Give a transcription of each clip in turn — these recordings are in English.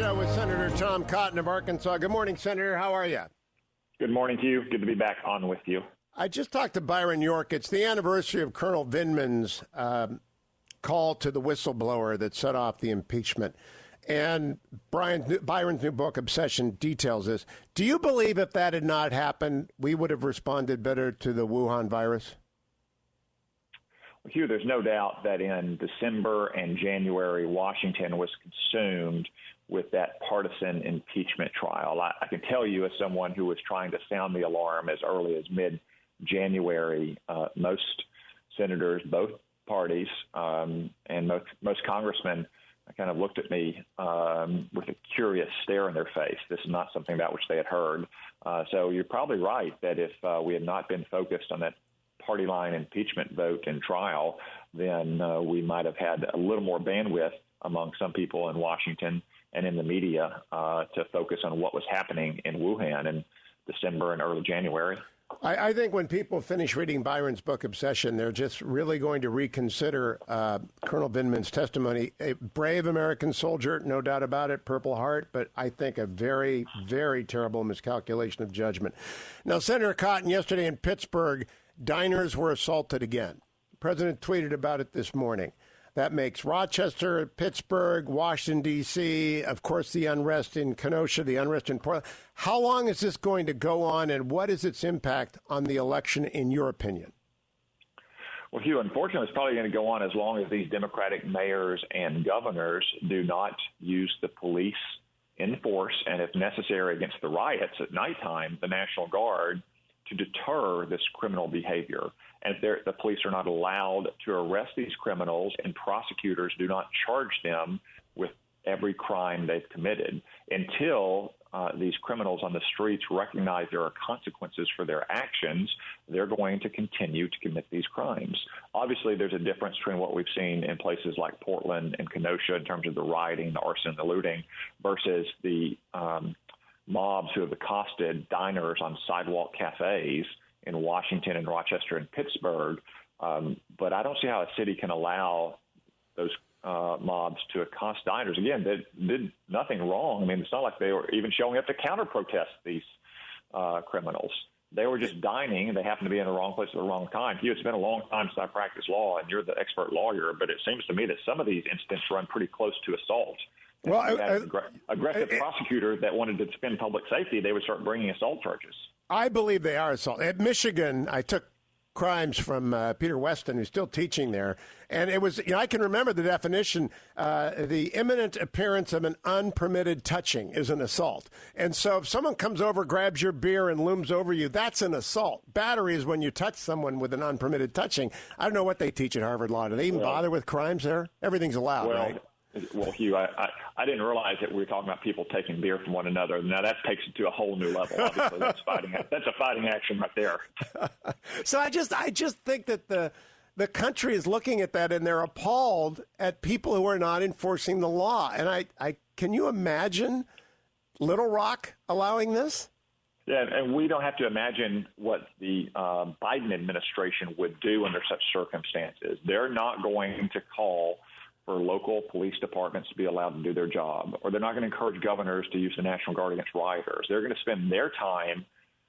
Show with Senator Tom Cotton of Arkansas. Good morning, Senator. How are you? Good morning to you. Good to be back on with you. I just talked to Byron York. It's the anniversary of Colonel Vindman's call to the whistleblower that set off the impeachment. And Byron's new book, Obsession, details this. Do you believe if that had not happened, we would have responded better to the Wuhan virus? Well, Hugh, there's no doubt that in December and January, Washington was consumed with that partisan impeachment trial. I can tell you, as someone who was trying to sound the alarm as early as mid-January, most senators, both parties, and most congressmen kind of looked at me with a curious stare in their face. This is not something about which they had heard. So you're probably right that if we had not been focused on that party line impeachment vote and trial, then we might have had a little more bandwidth among some people in Washington and in the media to focus on what was happening in Wuhan in December and early January. I think when people finish reading Byron's book, Obsession, they're just really going to reconsider Colonel Vindman's testimony. A brave American soldier, no doubt about it, Purple Heart, but I think a very, very terrible miscalculation of judgment. Now, Senator Cotton, yesterday in Pittsburgh, diners were assaulted again. The president tweeted about it this morning. That makes Rochester, Pittsburgh, Washington, D.C., of course, the unrest in Kenosha, the unrest in Portland. How long is this going to go on, and what is its impact on the election, in your opinion? Well, Hugh, unfortunately, it's probably going to go on as long as these Democratic mayors and governors do not use the police in force and, if necessary, against the riots at nighttime, the National Guard, to deter this criminal behavior. And if the police are not allowed to arrest these criminals and prosecutors do not charge them with every crime they've committed until these criminals on the streets recognize there are consequences for their actions, they're going to continue to commit these crimes. Obviously, there's a difference between what we've seen in places like Portland and Kenosha in terms of the rioting, the arson, the looting, versus the mobs who have accosted diners on sidewalk cafes in Washington and Rochester and Pittsburgh. But I don't see how a city can allow those mobs to accost diners. Again, they did nothing wrong. I mean, it's not like they were even showing up to counter-protest these criminals. They were just dining, and they happened to be in the wrong place at the wrong time. Hugh, it's been a long time since I practiced law, and you're the expert lawyer, but it seems to me that some of these incidents run pretty close to assault. Well, aggressive prosecutors that wanted to defend public safety, they would start bringing assault charges. I believe they are assault. At Michigan, I took crimes from Peter Weston, who's still teaching there, and it was, I can remember the definition, the imminent appearance of an unpermitted touching is an assault. And so if someone comes over, grabs your beer, and looms over you, that's an assault. Battery is when you touch someone with an unpermitted touching. I don't know what they teach at Harvard Law. Do they even bother with crimes there? Everything's allowed, right? Well, Hugh, I didn't realize that we were talking about people taking beer from one another. Now that takes it to a whole new level. Obviously, that's a fighting action right there. So I just think that the country is looking at that and they're appalled at people who are not enforcing the law. And I can you imagine Little Rock allowing this? Yeah, and we don't have to imagine what the Biden administration would do under such circumstances. They're not going to call for local police departments to be allowed to do their job, or they're not going to encourage governors to use the National Guard against rioters. They're going to spend their time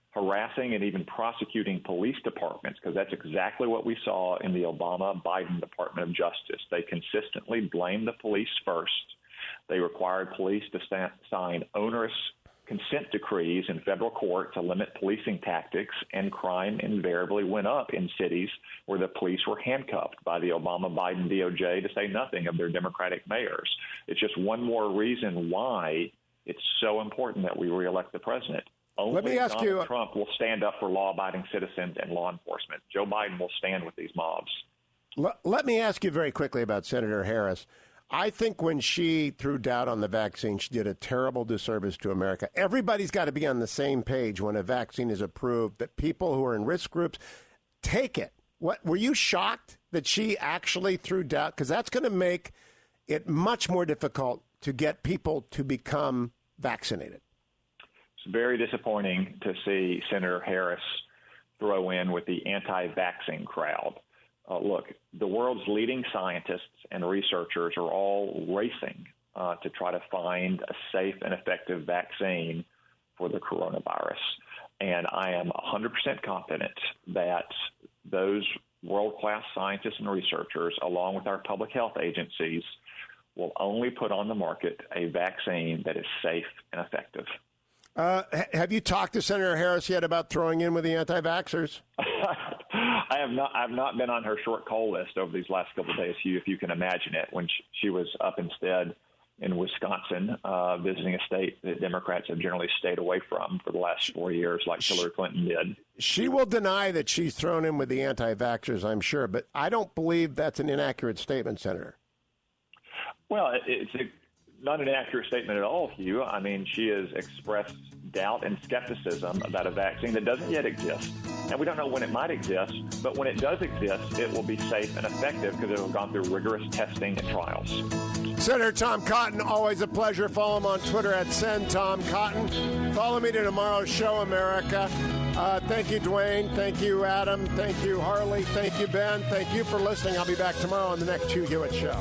harassing and even prosecuting police departments, because that's exactly what we saw in the Obama-Biden Department of Justice. They consistently blamed the police first. They required police to sign onerous consent decrees in federal court to limit policing tactics, and crime invariably went up in cities where the police were handcuffed by the Obama-Biden DOJ, to say nothing of their Democratic mayors. It's just one more reason why it's so important that we reelect the president. Only Donald Trump will stand up for law-abiding citizens and law enforcement. Joe Biden will stand with these mobs. Let me ask you very quickly about Senator Harris. I think when she threw doubt on the vaccine, she did a terrible disservice to America. Everybody's got to be on the same page when a vaccine is approved, that people who are in risk groups take it. What were you shocked that she actually threw doubt? Because that's going to make it much more difficult to get people to become vaccinated. It's very disappointing to see Senator Harris throw in with the anti-vaccine crowd. Look, the world's leading scientists and researchers are all racing to try to find a safe and effective vaccine for the coronavirus. And I am 100% confident that those world-class scientists and researchers, along with our public health agencies, will only put on the market a vaccine that is safe and effective. Have you talked to Senator Harris yet about throwing in with the anti-vaxxers? I have not. I've not been on her short call list over these last couple of days, Hugh, if you can imagine it, when she was up instead in Wisconsin, visiting a state that Democrats have generally stayed away from for the last 4 years, like Hillary Clinton did. She will deny that she's thrown in with the anti-vaxxers, I'm sure, but I don't believe that's an inaccurate statement, Senator. Well, it's not an accurate statement at all, Hugh. I mean, she has expressed doubt and skepticism about a vaccine that doesn't yet exist. And we don't know when it might exist, but when it does exist, it will be safe and effective because it will have gone through rigorous testing and trials. Senator Tom Cotton, always a pleasure. Follow him on Twitter at @SendTomCotton. Follow me to tomorrow's show, America. Thank you, Dwayne. Thank you, Adam. Thank you, Harley. Thank you, Ben. Thank you for listening. I'll be back tomorrow on the next Hugh Hewitt Show.